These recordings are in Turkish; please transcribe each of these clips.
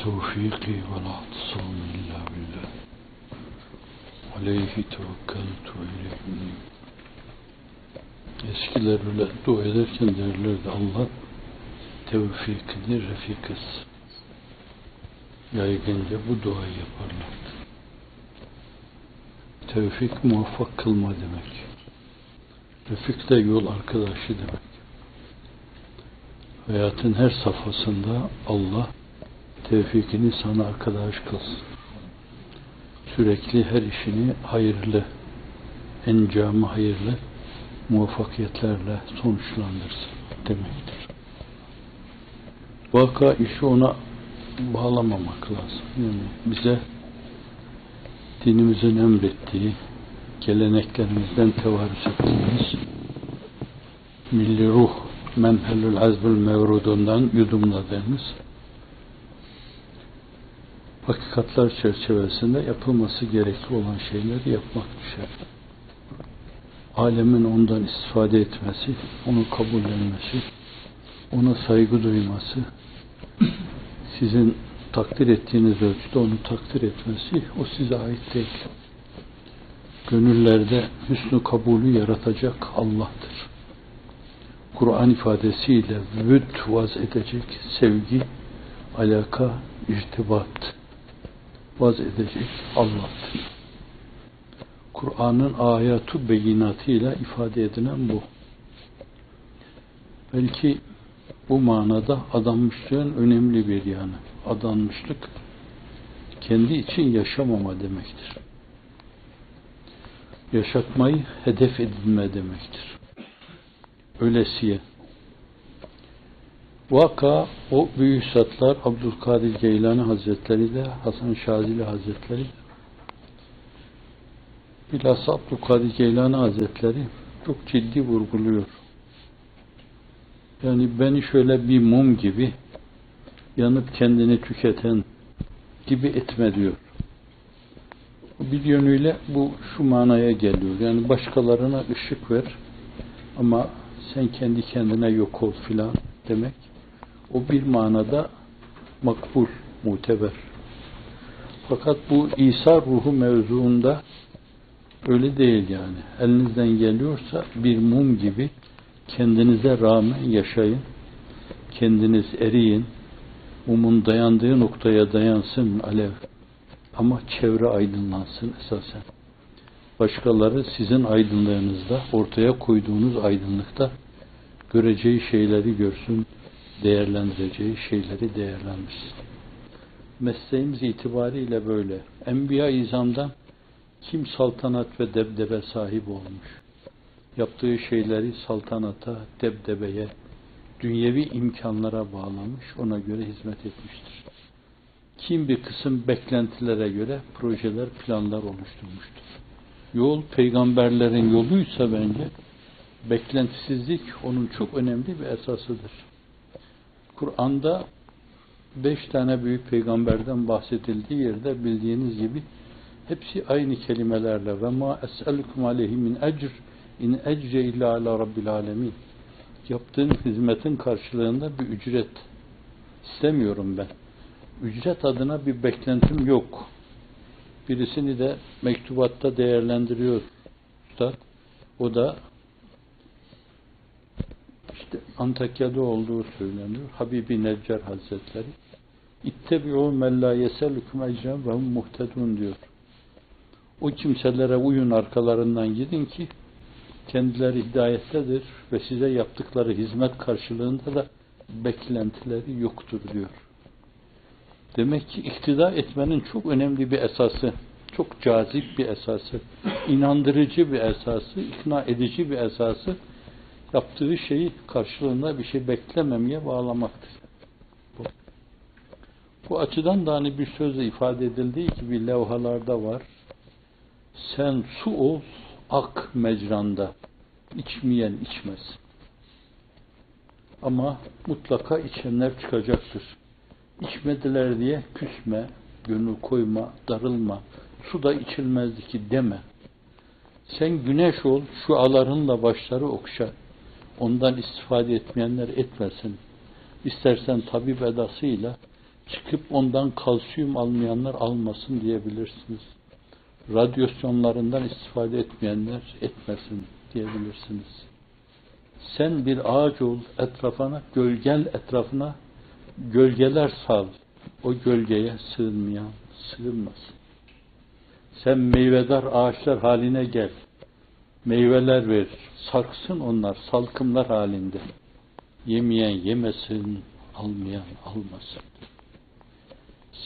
tevfiki ve l'a'tisam illa billah. Aleyhi tevekkeltu ve ileyhi. Eskiler öyle dua ederken derlerdi, Allah tevfikini refik etsin. Yaygınca bu duayı yaparlardı. Tevfik muvaffak kılma demek. Refik de yol arkadaşı demek. Hayatın her safhasında Allah tevfikini sana arkadaş kılsın. Sürekli her işini hayırlı, encamı hayırlı, muvaffakiyetlerle sonuçlandırsın demektir. Vaka işi ona bağlamamak lazım. Yani bize dinimizin emrettiği, geleneklerimizden tevarüs ettiğimiz milli ruh, menhelül azbül mevrudundan yudumladığımız hakikatler çerçevesinde yapılması gerekli olan şeyleri yapmak düşer. Alemin ondan istifade etmesi, onu kabullenmesi, ona saygı duyması, sizin takdir ettiğiniz ölçüde onu takdir etmesi, o size ait değil. Gönüllerde hüsnü kabulü yaratacak Allah'tır. Kur'an ifadesiyle vüd vaz edecek, sevgi, alaka, irtibat vaz edecek Allah'tır. Kur'an'ın ayatu beyinatıyla ifade edilen bu. Belki bu manada adanmışlığın önemli bir yanı. Adanmışlık kendi için yaşamama demektir. Yaşatmayı hedef edinme demektir. Ölesiye. Vaka o büyük zatlar Abdülkadir Geylani Hazretleri de Hasan Şazili Hazretleri, bilhassa Abdülkadir Geylani Hazretleri çok ciddi vurguluyor. Yani beni şöyle bir mum gibi yanıp kendini tüketen gibi etme diyor. Bir yönüyle bu şu manaya geliyor. Yani başkalarına ışık ver ama sen kendi kendine yok ol filan demek. O bir manada makbul, muteber. Fakat bu İsa ruhu mevzuunda öyle değil yani. Elinizden geliyorsa bir mum gibi kendinize rağmen yaşayın. Kendiniz eriyin. Mumun dayandığı noktaya dayansın alev. Ama çevre aydınlansın esasen. Başkaları sizin aydınlığınızda, ortaya koyduğunuz aydınlıkta göreceği şeyleri görsün, değerlendireceği şeyleri değerlendirsin. Mesleğimiz itibariyle böyle. Enbiya-i İzam'dan kim saltanat ve debdebe sahibi olmuş? Yaptığı şeyleri saltanata, debdebeye, dünyevi imkanlara bağlamış, ona göre hizmet etmiştir. Kim bir kısım beklentilere göre projeler, planlar oluşturmuştur. Yol, peygamberlerin yoluysa bence, beklentisizlik onun çok önemli bir esasıdır. Kur'an'da 5 tane büyük peygamberden bahsedildiği yerde bildiğiniz gibi hepsi aynı kelimelerle ve ma es'elukum aleyhi min ecr in ecre illa ala rabbil alemin. Yaptığın hizmetin karşılığında bir ücret istemiyorum ben. Ücret adına bir beklentim yok. Birisini de mektubatta değerlendiriyor Üstad. O da işte Antakya'da olduğu söyleniyor. Habibi Neccar Hazretleri İttebi'u men la yesellukum ecren ve hum muhtedun diyor. O kimselere uyun, arkalarından gidin ki kendileri hidayettedir ve size yaptıkları hizmet karşılığında da beklentileri yoktur diyor. Demek ki iktida etmenin çok önemli bir esası, çok cazip bir esası, inandırıcı bir esası, ikna edici bir esası, yaptığı şeyi karşılığında bir şey beklememeye bağlamaktır. Bu açıdan da hani bir sözle ifade edildiği gibi levhalarda var. Sen su ol, ak mecranda, içmeyen içmez. Ama mutlaka içenler çıkacaktır. İçmediler diye küsme, gönül koyma, darılma, su da içilmezdi ki deme. Sen güneş ol, şualarınla başları okşa. Ondan istifade etmeyenler etmesin. İstersen tabip edasıyla Çıkıp ondan kalsiyum almayanlar almasın diyebilirsiniz. Radyasyonlarından istifade etmeyenler etmesin diyebilirsiniz. Sen bir ağaç ol, etrafına, etrafına gölgeler sal. O gölgeye sığınmayan sığınmasın. Sen meyvedar ağaçlar haline gel. Meyveler ver. Sarksın onlar salkımlar halinde. Yemeyen yemesin, almayan almasın.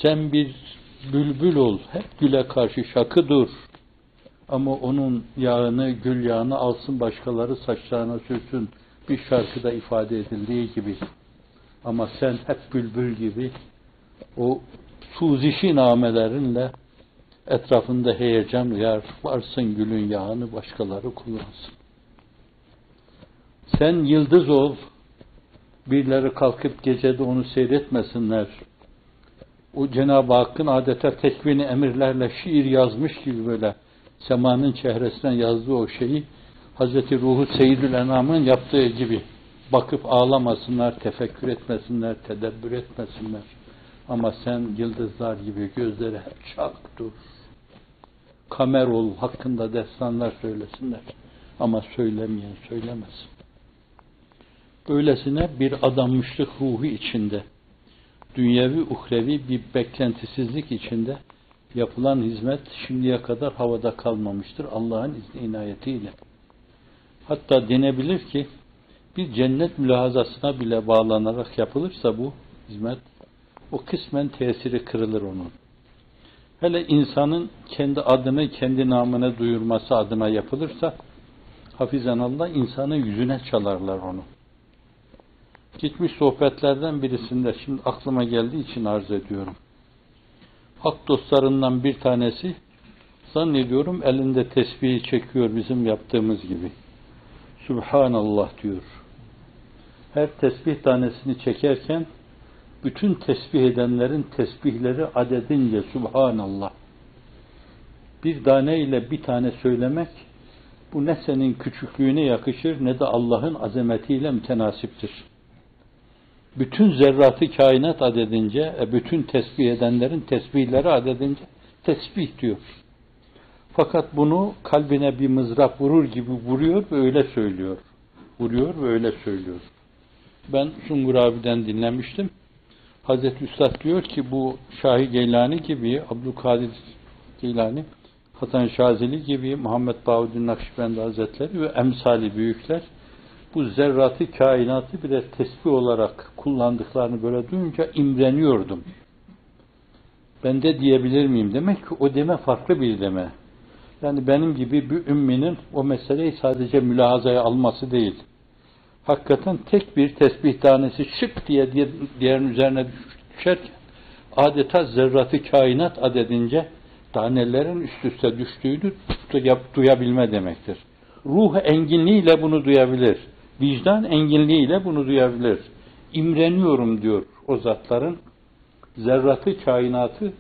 Sen bir bülbül ol. Hep güle karşı şakı dur. Ama onun yağını, gül yağını alsın başkaları saçlarına sürsün. Bir şarkıda ifade edildiği gibi. Ama sen hep bülbül gibi o suzişi namelerinle etrafında heyecan uyar, varsın gülün yağını başkaları kullansın. Sen yıldız ol, birileri kalkıp gecede onu seyretmesinler. O Cenab-ı Hakk'ın adeta tekvini emirlerle şiir yazmış gibi böyle semanın çehresine yazdığı o şeyi Hazreti Ruhu Seyyidül Enam'ın yaptığı gibi bakıp ağlamasınlar, tefekkür etmesinler, tedebbür etmesinler. Ama sen yıldızlar gibi gözleri hep çak dur. Kamer ol, hakkında destanlar söylesinler. Ama söylemeyen söylemesin. Böylesine bir adanmışlık ruhu içinde, dünyevi, uhrevi bir beklentisizlik içinde yapılan hizmet şimdiye kadar havada kalmamıştır Allah'ın izni inayetiyle. Hatta denebilir ki bir cennet mülahazasına bile bağlanarak yapılırsa bu hizmet, o kısmen tesiri kırılır onun. Hele insanın kendi adını, kendi namını duyurması adına yapılırsa, hafizanallah insanın yüzüne çalarlar onu. Gitmiş sohbetlerden birisinde, şimdi aklıma geldiği için arz ediyorum. Hak dostlarından bir tanesi, zannediyorum elinde tesbihi çekiyor bizim yaptığımız gibi. Subhanallah diyor. Her tesbih tanesini çekerken, bütün tesbih edenlerin tesbihleri adedince Subhanallah. Bir tane ile bir tane söylemek, bu ne senin küçüklüğüne yakışır ne de Allah'ın azametiyle mütenasiptir. Bütün zerratı kainat adedince, bütün tesbih edenlerin tesbihleri adedince tesbih diyor. Fakat bunu kalbine bir mızrap vurur gibi vuruyor ve öyle söylüyor. Vuruyor ve öyle söylüyor. Ben Sungur abiden dinlemiştim. Hazreti Üstad diyor ki bu Şah-ı Geylani gibi, Abdülkadir Geylani, Hasan Şazeli gibi, Muhammed Bahuddin Nakşibendi Hazretleri ve emsali büyükler bu zerratı kainatı birer tesbih olarak kullandıklarını böyle duyunca imreniyordum. Ben de diyebilir miyim? Demek ki o deme farklı bir deme. Yani benim gibi bir ümminin o meseleyi sadece mülahazaya alması değil. Hakikaten tek bir tesbih tanesi şık diye diğerinin üzerine düşerken adeta zerratı kainat adedince tanelerin üst üste düştüğünü duyabilme demektir. Ruh enginliğiyle bunu duyabilir. Vicdan enginliğiyle bunu duyabilir. İmreniyorum diyor o zatların zerratı kainatı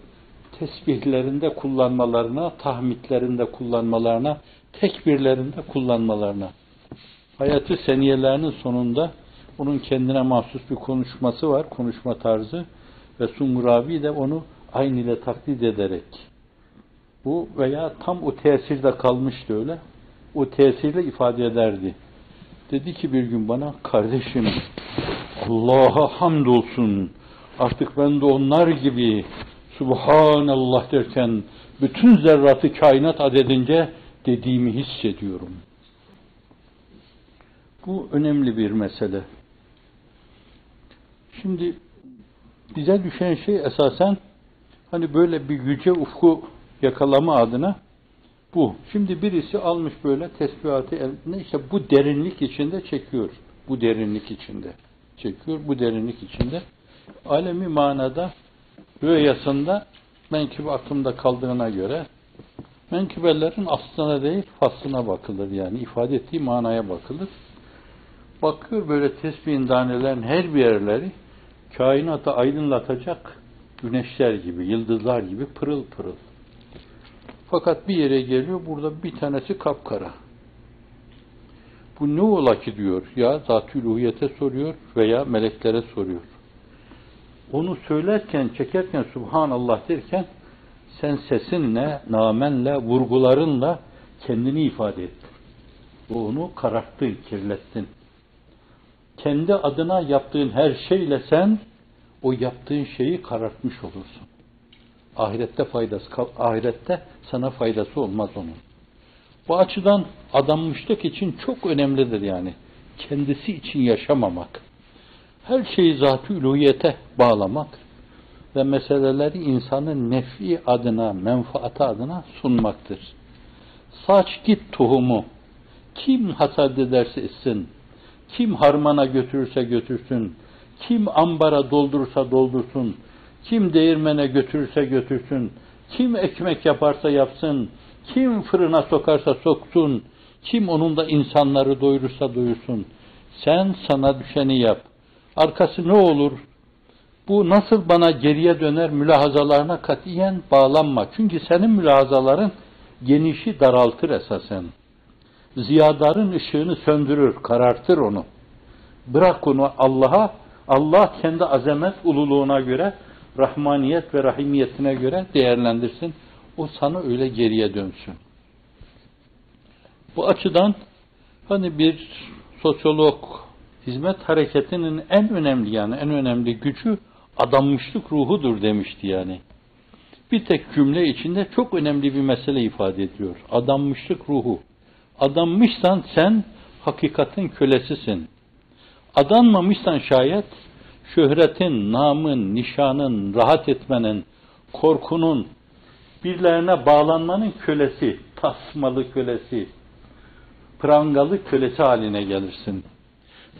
tesbihlerinde kullanmalarına, tahmidlerinde kullanmalarına, tekbirlerinde kullanmalarına. Hayatı seniyelerinin sonunda onun kendine mahsus bir konuşması var, konuşma tarzı ve Sungur abi de onu aynı ile taklit ederek bu veya tam o tesirde kalmıştı öyle, o tesirle ifade ederdi. Dedi ki bir gün bana, kardeşim Allah'a hamdolsun, artık ben de onlar gibi Subhanallah derken bütün zerratı kainat adedince dediğimi hissediyorum. Bu önemli bir mesele. Şimdi bize düşen şey esasen hani böyle bir yüce ufku yakalama adına bu. Şimdi birisi almış böyle tesbihatı eline, işte bu derinlik içinde çekiyor. Bu derinlik içinde çekiyor. Bu derinlik içinde. Alemi manada rüyasında menkıbe aklımda kaldığına göre menkıbelerin aslına değil faslına bakılır yani. ifade ettiği manaya bakılır. Bakıyor böyle tesbihin tanelerin her bir yerleri kainatı aydınlatacak güneşler gibi, yıldızlar gibi pırıl pırıl. Fakat bir yere geliyor, burada bir tanesi kapkara. Bu ne ola ki diyor, ya Zat-ı Uluhiyet'e soruyor veya meleklere soruyor. onu söylerken, çekerken Subhanallah derken sen sesinle, namenle, vurgularınla kendini ifade ettin. Onu kararttın, kirlettin. Kendi adına yaptığın her şeyle sen o yaptığın şeyi karartmış olursun. Ahirette sana faydası olmaz onun. Bu açıdan adanmışlık için çok önemlidir yani. Kendisi için yaşamamak. Her şeyi zat-ı uluhiyete bağlamak ve meseleleri insanın nefi adına, menfaati adına sunmaktır. Saç git tohumu. Kim hasat ederse etsin, kim harmana götürürse götürsün, kim ambara doldurursa doldursun, kim değirmene götürürse götürsün, kim ekmek yaparsa yapsın, kim fırına sokarsa soksun, kim onun da insanları doyurursa doyursun. Sen sana düşeni yap. Arkası ne olur? Bu nasıl bana geriye döner mülahazalarına katiyen bağlanma. Çünkü senin mülahazaların genişi daraltır esasen. Ziyadarın ışığını söndürür, karartır onu. Bırak onu Allah'a, Allah kendi azamet ululuğuna göre, rahmaniyet ve rahimiyetine göre değerlendirsin. O sana öyle geriye dönsün. Bu açıdan hani bir sosyolog hizmet hareketinin en önemli gücü adanmışlık ruhudur demişti yani. Bir tek cümle içinde çok önemli bir mesele ifade ediyor. Adanmışlık ruhu. Adanmışsan sen hakikatin kölesisin. Adanmamışsan şayet şöhretin, namın, nişanın, rahat etmenin, korkunun, birilerine bağlanmanın kölesi, tasmalı kölesi, prangalı kölesi haline gelirsin.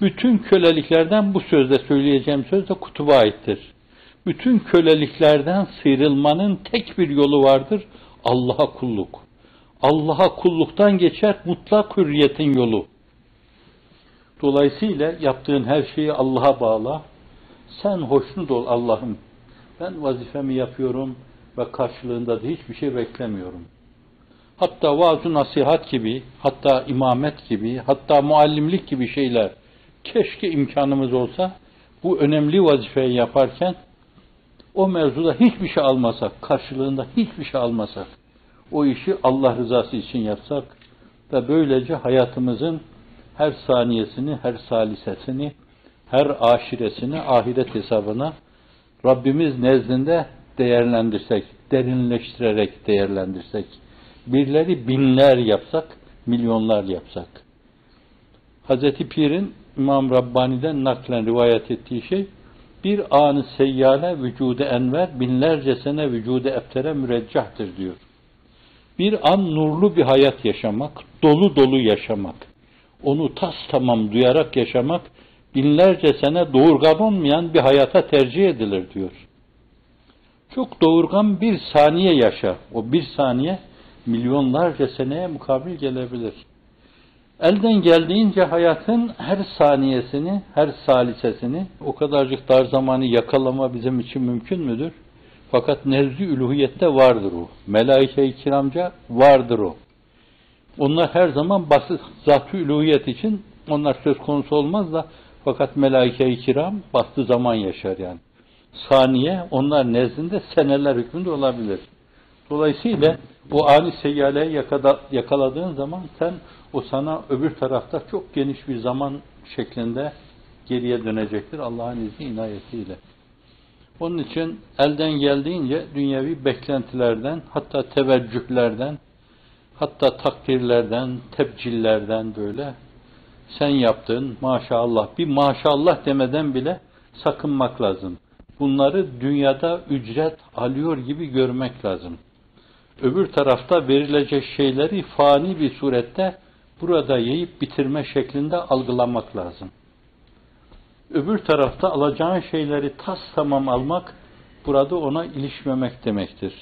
Bütün köleliklerden bu sözde söyleyeceğim söz de Kutup'a aittir. Bütün köleliklerden sıyrılmanın tek bir yolu vardır, Allah'a kulluk. Allah'a kulluktan geçer mutlak hürriyetin yolu. Dolayısıyla yaptığın her şeyi Allah'a bağla. Sen hoşnut ol Allah'ım. Ben vazifemi yapıyorum ve karşılığında da hiçbir şey beklemiyorum. Hatta vaaz-ı nasihat gibi, hatta imamet gibi, hatta muallimlik gibi şeyler keşke imkanımız olsa bu önemli vazifeyi yaparken o mevzuda hiçbir şey almasak, karşılığında hiçbir şey almasak, o işi Allah rızası için yapsak ve böylece hayatımızın her saniyesini, her salisesini, her aşiresini ahiret hesabına Rabbimiz nezdinde değerlendirsek, derinleştirerek değerlendirsek, birleri binler yapsak, milyonlar yapsak. Hazreti Pir'in İmam Rabbani'den naklen rivayet ettiği şey, bir anı seyyale vücude enver, binlerce sene vücude eftere müreccahtır diyor. Bir an nurlu bir hayat yaşamak, dolu dolu yaşamak, onu tas tamam duyarak yaşamak, binlerce sene doğurgan olmayan bir hayata tercih edilir diyor. Çok doğurgan bir saniye yaşa. O bir saniye milyonlarca seneye mukabil gelebilir. Elden geldiğince hayatın her saniyesini, her salisesini, o kadarcık dar zamanı yakalama bizim için mümkün müdür? Fakat nezd-i üluhiyette vardır o. Melaike-i kiramca vardır o. Onlar her zaman basit zat-ı üluhiyet için onlar söz konusu olmaz da fakat melaike-i kiram bastığı zaman yaşar yani. Saniye onlar nezdinde seneler hükmünde olabilir. Dolayısıyla o ani seyyaleyi yakaladığın zaman sen o sana öbür tarafta çok geniş bir zaman şeklinde geriye dönecektir Allah'ın izni inayetiyle. Onun için elden geldiğince dünyevi beklentilerden, hatta teveccühlerden, hatta takdirlerden, tebcillerden böyle sen yaptın maşallah, bir maşallah demeden bile sakınmak lazım. Bunları dünyada ücret alıyor gibi görmek lazım. Öbür tarafta verilecek şeyleri fani bir surette burada yiyip bitirme şeklinde algılamak lazım. Öbür tarafta alacağın şeyleri tas tamam almak, burada ona ilişmemek demektir.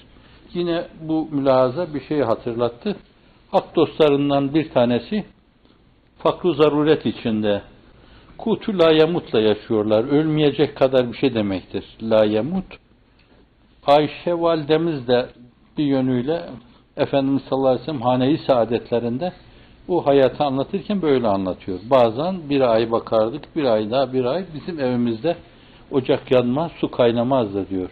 Yine bu mülahaza bir şey hatırlattı. Hak dostlarından bir tanesi fakr-ı zaruret içinde kutu la yamutla yaşıyorlar. Ölmeyecek kadar bir şey demektir. La yamut. Ayşe validemiz de bir yönüyle Efendimiz sallallahu aleyhi ve sellem hane-i saadetlerinde bu hayatı anlatırken böyle anlatıyor. Bazen bir ay bakardık, bir ay daha bir ay bizim evimizde ocak yanmaz, su kaynamaz da diyor.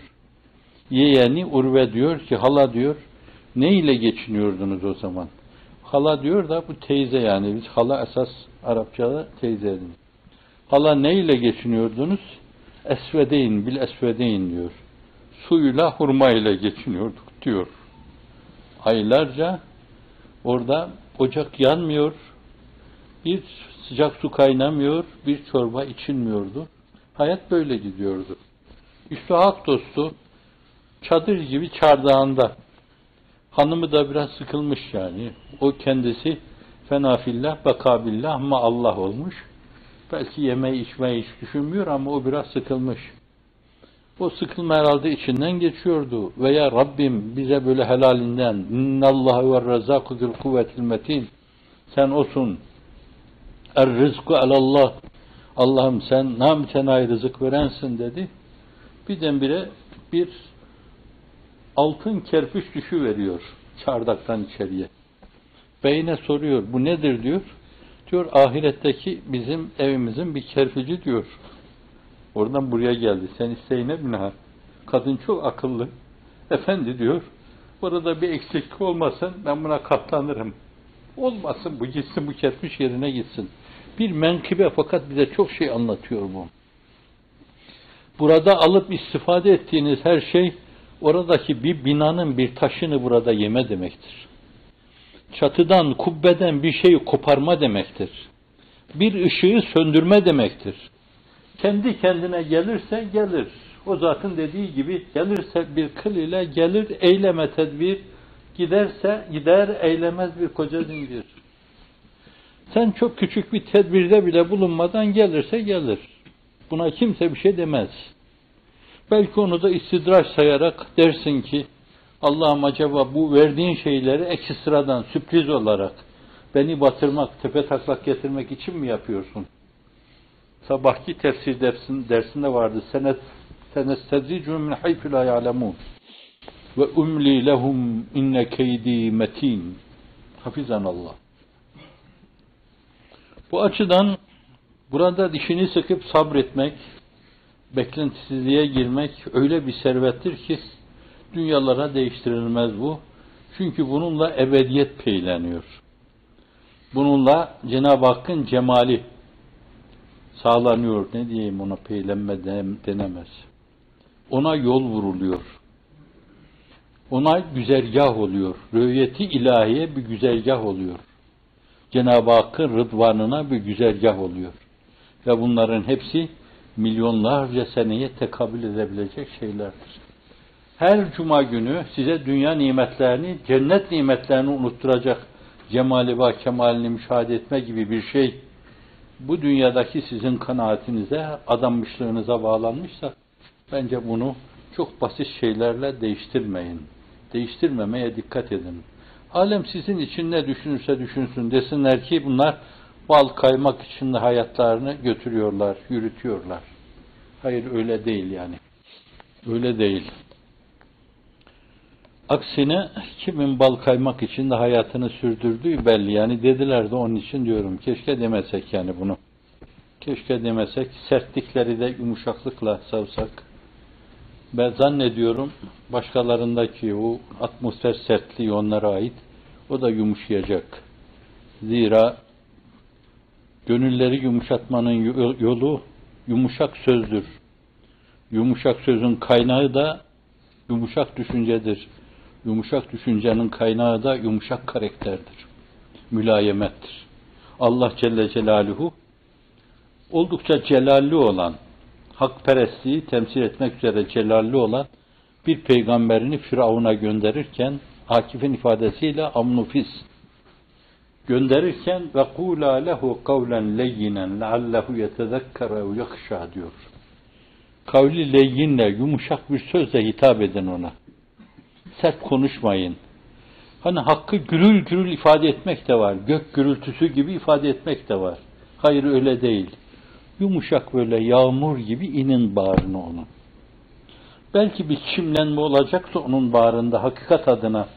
Yeğeni Urve diyor ki, hala diyor, ne ile geçiniyordunuz o zaman? Hala diyor da bu teyze, yani biz hala esas Arapçada teyze edin. Hala ne ile geçiniyordunuz? Esvedeyn, bil esvedeyn diyor. Suyla, hurma ile geçiniyorduk diyor. Aylarca orada ocak yanmıyor, bir sıcak su kaynamıyor, bir çorba içilmiyordu. Hayat böyle gidiyordu. İşte hak dostu çadır gibi çardağında. Hanımı da biraz sıkılmış yani. O kendisi fenafillah, bekabillah ama Allah olmuş. Belki yemeği içmeyi hiç düşünmüyor ama o biraz sıkılmış. O sıkılma herhalde içinden geçiyordu. Veya Rabbim bize böyle helalinden innallahu ve razzaku zul kuvvetil metin, sen olsun er-rizku alallah, Allah'ım sen namütenayi rızık verensin dedi. Birdenbire bir altın kerpiç düşüveriyor çardaktan içeriye. Beyine soruyor, bu nedir diyor. Diyor, ahiretteki bizim evimizin bir kerpici diyor. Oradan buraya geldi. Sen isteğine binaen. Kadın çok akıllı. Efendi diyor, burada bir eksiklik olmasın, ben buna katlanırım. Olmasın, bu gitsin, bu kerpiç yerine gitsin. Bir menkıbe, fakat bize çok şey anlatıyor bu. Burada alıp istifade ettiğiniz her şey, oradaki bir binanın bir taşını burada yeme demektir. Çatıdan, kubbeden bir şeyi koparma demektir. Bir ışığı söndürme demektir. Kendi kendine gelirse gelir. O zatın dediği gibi, gelirse bir kıl ile gelir, eyleme tedbir, giderse gider, eylemez bir koca zincir. Sen çok küçük bir tedbirde bile bulunmadan gelirse gelir. Buna kimse bir şey demez. Belki onu da istidraç sayarak dersin ki, Allah'ım acaba bu verdiğin şeyleri ekstradan, sürpriz olarak beni batırmak, tepe taklak getirmek için mi yapıyorsun? Sabahki tefsir dersinde vardı. Senestedricum min haythu la ya'lemun ve umli lehum inne keydi metin. Hafizanallah. Bu açıdan burada dişini sıkıp sabretmek, beklentisizliğe girmek öyle bir servettir ki dünyalara değiştirilmez bu. Çünkü bununla ebediyet peyleniyor. Bununla Cenab-ı Hakk'ın cemali sağlanıyor. Ne diyeyim, ona peylenme denemez. Ona yol vuruluyor. Ona güzergah oluyor. Rü'yeti ilahiye bir güzergah oluyor. Cenab-ı Hakk'ın rıdvanına bir güzergah oluyor. Ve bunların hepsi milyonlarca seneye tekabül edebilecek şeylerdir. Her cuma günü size dünya nimetlerini, cennet nimetlerini unutturacak cemali ve kemalini müşahede etme gibi bir şey, bu dünyadaki sizin kanaatinize, adanmışlığınıza bağlanmışsa, bence bunu çok basit şeylerle değiştirmeyin. Değiştirmemeye dikkat edin. Alem sizin için ne düşünürse düşünsün, desinler ki bunlar bal kaymak için de hayatlarını götürüyorlar, yürütüyorlar. Hayır, öyle değil yani. Öyle değil. Aksine kimin bal kaymak için de hayatını sürdürdüğü belli. Yani dediler de onun için diyorum. Keşke demesek yani bunu. Keşke demesek. Sertlikleri de yumuşaklıkla savsak. Ben zannediyorum başkalarındaki o atmosfer sertliği onlara ait. O da yumuşayacak. Zira gönülleri yumuşatmanın yolu yumuşak sözdür. Yumuşak sözün kaynağı da yumuşak düşüncedir. Yumuşak düşüncenin kaynağı da yumuşak karakterdir. Mülayemettir. Allah Celle Celaluhu oldukça celalli olan, hakperestliği temsil etmek üzere celalli olan bir peygamberini Firavun'a gönderirken, Akif'in ifadesiyle amnufis gönderirken ve kula lehu kavlen leyyinen leallehu yetezekkere ve yakşa diyor. Kavli leyyinle, yumuşak bir sözle hitap edin ona. Sert konuşmayın. Hani hakkı gürül gürül ifade etmek de var. Gök gürültüsü gibi ifade etmek de var. Hayır, öyle değil. Yumuşak böyle yağmur gibi inin bağrına onun. Belki bir çimlenme olacak da onun bağrında hakikat adına.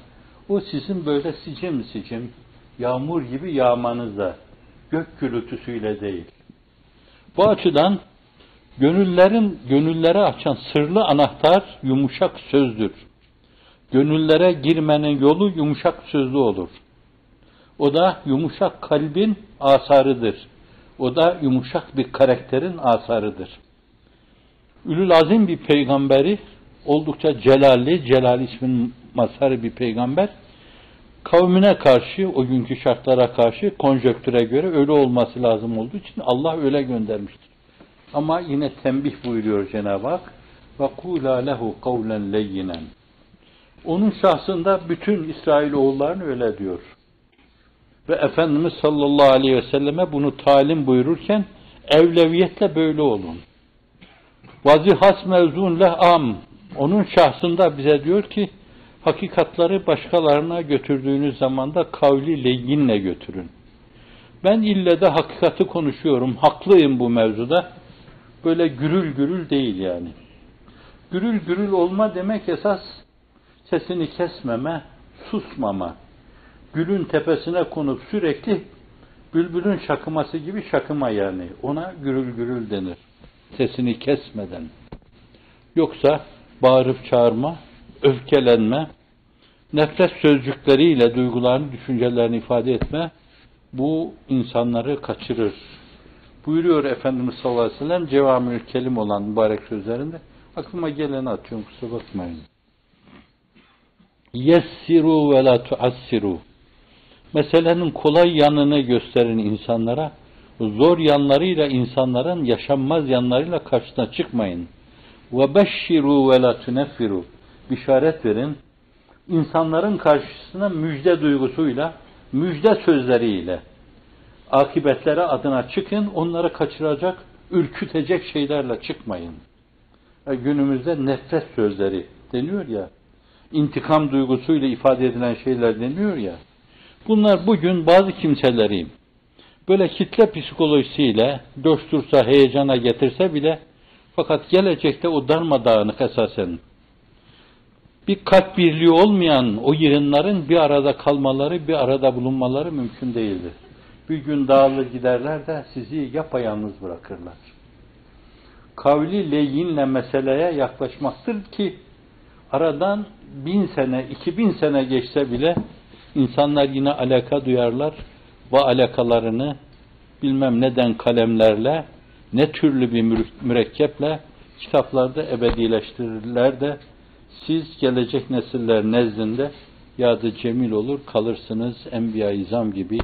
O sizin böyle sicim sicim yağmur gibi yağmanızda, gök gürültüsüyle değil. Bu açıdan Gönüllere açan sırlı anahtar yumuşak sözdür. Gönüllere girmenin yolu yumuşak sözlü olur. O da yumuşak kalbin asarıdır. O da yumuşak bir karakterin asarıdır. Ülül azim bir peygamberi, oldukça celalli, Celal ismin mazharı bir peygamber, kavmine karşı, o günkü şartlara karşı, konjöktüre göre öyle olması lazım olduğu için Allah öyle göndermiştir. Ama yine tembih buyuruyor Cenab-ı Hak. وَقُولَا لَهُ قَوْلًا لَيِّنًا. Onun şahsında bütün İsrailoğullarını öyle diyor. Ve Efendimiz sallallahu aleyhi ve selleme bunu talim buyururken evleviyetle böyle olun. Vazihas mevzun leh'am. Onun şahsında bize diyor ki hakikatları başkalarına götürdüğünüz zaman da kavli leyyinle götürün. Ben ille de hakikati konuşuyorum, haklıyım bu mevzuda. Böyle gürül gürül değil yani. Gürül gürül olma demek esas sesini kesmeme, susmama. Gülün tepesine konup sürekli bülbülün şakıması gibi şakıma yani. Ona gürül gürül denir. Sesini kesmeden. Yoksa bağırıp çağırma, öfkelenme, nefret sözcükleriyle duygularını, düşüncelerini ifade etme, bu insanları kaçırır. Buyuruyor Efendimiz sallallahu aleyhi ve sellem, cevamül kelim olan mübarek sözlerinde, aklıma geleni atıyorum, kusura bakmayın. Yessiru ve la tuassiru. Meselenin kolay yanını gösterin insanlara, zor yanlarıyla insanların yaşanmaz yanlarıyla karşısına çıkmayın. Ve beşşiru ve la tuneffiru. Bişaret verin. İnsanların karşısına müjde duygusuyla, müjde sözleriyle akıbetlere adına çıkın, onları kaçıracak, ürkütecek şeylerle çıkmayın. Günümüzde nefret sözleri deniyor ya, intikam duygusuyla ifade edilen şeyler deniyor ya, bunlar bugün bazı kimseleri böyle kitle psikolojisiyle coştursa, heyecana getirse bile, fakat gelecekte o darmadağınık esasen bir kalp birliği olmayan o yığınların bir arada kalmaları, bir arada bulunmaları mümkün değildir. Bir gün dağılır giderler de sizi yapayalnız bırakırlar. Kavli leyinle meseleye yaklaşmaktır ki aradan 1000 sene, 2000 sene geçse bile insanlar yine alaka duyarlar ve alakalarını bilmem neden kalemlerle, ne türlü bir mürekkeple kitaplarda ebedileştirirler de siz gelecek nesiller nezdinde yadı cemil olur, kalırsınız Enbiya-i İzam gibi,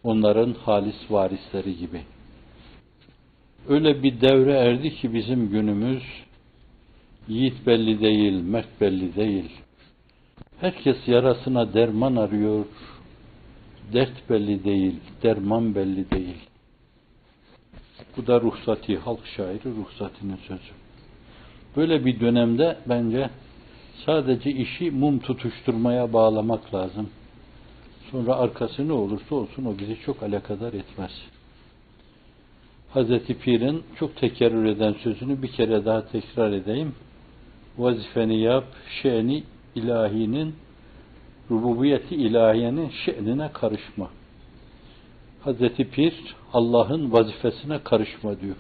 onların halis varisleri gibi. Öyle bir devre erdi ki bizim günümüz, yiğit belli değil, mert belli değil. Herkes yarasına derman arıyor, dert belli değil, derman belli değil. Bu da Ruhsati, halk şairi Ruhsati'nin sözü. Böyle bir dönemde bence sadece işi mum tutuşturmaya bağlamak lazım. Sonra arkası ne olursa olsun o bizi çok alakadar etmez. Hazreti Pir'in çok tekerrür eden sözünü bir kere daha tekrar edeyim. Vazifeni yap, şe'ni ilahinin, rububiyeti ilahiyenin şe'nine karışma. Hazreti Pir, Allah'ın vazifesine karışma diyor.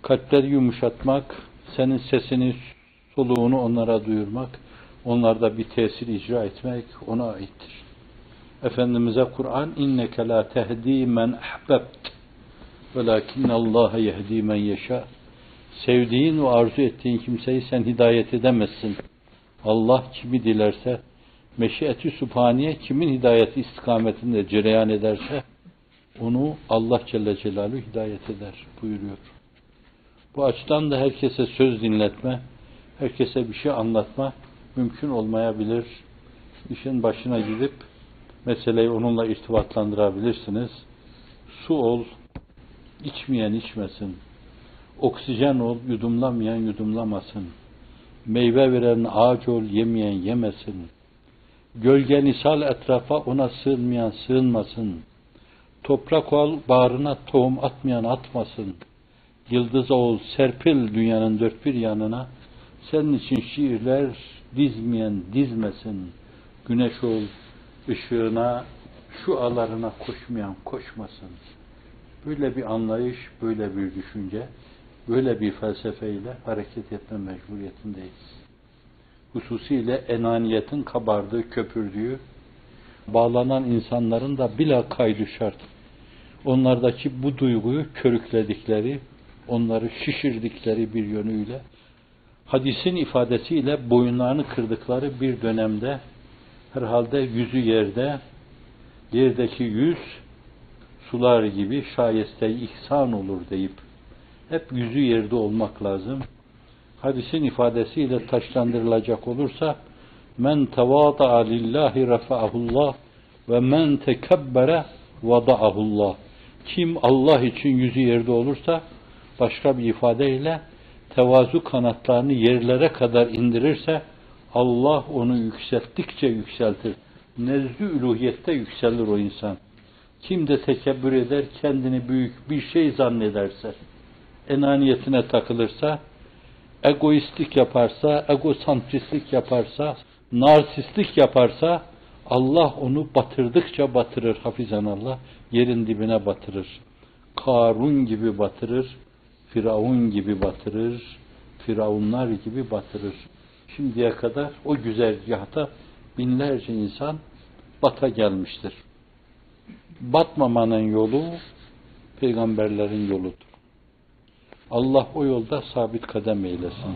Kalpleri yumuşatmak, senin sesini, soluğunu onlara duyurmak, onlarda bir tesir icra etmek ona aittir. Efendimiz'e Kur'an inneke la tehdi men ahbebt velakinnallaha yehdi men yeşâ. Sevdiğin ve arzu ettiğin kimseyi sen hidayet edemezsin. Allah kimi dilerse, meşiyeti sübhaniye kimin hidayeti istikametinde cereyan ederse onu Allah Celle Celaluhu hidayet eder buyuruyor. Bu açıdan da herkese söz dinletme, herkese bir şey anlatma mümkün olmayabilir. İşin başına gidip meseleyi onunla irtibatlandırabilirsiniz. Su ol, içmeyen içmesin. Oksijen ol, yudumlamayan yudumlamasın. Meyve veren ağaç ol, yemeyen yemesin. Gölge nisal etrafa ona sığınmayan sığınmasın. Toprak ol, bağrına tohum atmayan atmasın. Yıldız ol, serpil dünyanın dört bir yanına. Senin için şiirler dizmeyen dizmesin. Güneş ol, ışığına, şualarına koşmayan koşmasın. Böyle bir anlayış, böyle bir düşünce, böyle bir felsefeyle hareket etme mecburiyetindeyiz. Hususiyle enaniyetin kabardığı, köpürdüğü, bağlanan insanların da bila kaydı şart, onlardaki bu duyguyu körükledikleri, onları şişirdikleri bir yönüyle, hadisin ifadesiyle boyunlarını kırdıkları bir dönemde, herhalde yüzü yerde, yerdeki yüz, sular gibi şayeste ihsan olur deyip, hep yüzü yerde olmak lazım. Hadisin ifadesiyle taşlandırılacak olursa, men tevâda'a lillahi refa'ahullah ve men tekebbere vada'ahullah. Kim Allah için yüzü yerde olursa, başka bir ifadeyle tevazu kanatlarını yerlere kadar indirirse, Allah onu yükselttikçe yükseltir. Nezd-i üluhiyette yükselir o insan. Kim de tekebbür eder, kendini büyük bir şey zannederse, enaniyetine takılırsa, egoistlik yaparsa, egosantristlik yaparsa, narsistlik yaparsa, Allah onu batırdıkça batırır, hafizanallah, yerin dibine batırır. Karun gibi batırır, Firavun gibi batırır, Firavunlar gibi batırır. Şimdiye kadar o güzergahta binlerce insan bata gelmiştir. Batmamanın yolu peygamberlerin yoludur. Allah o yolda sabit kadem eylesin.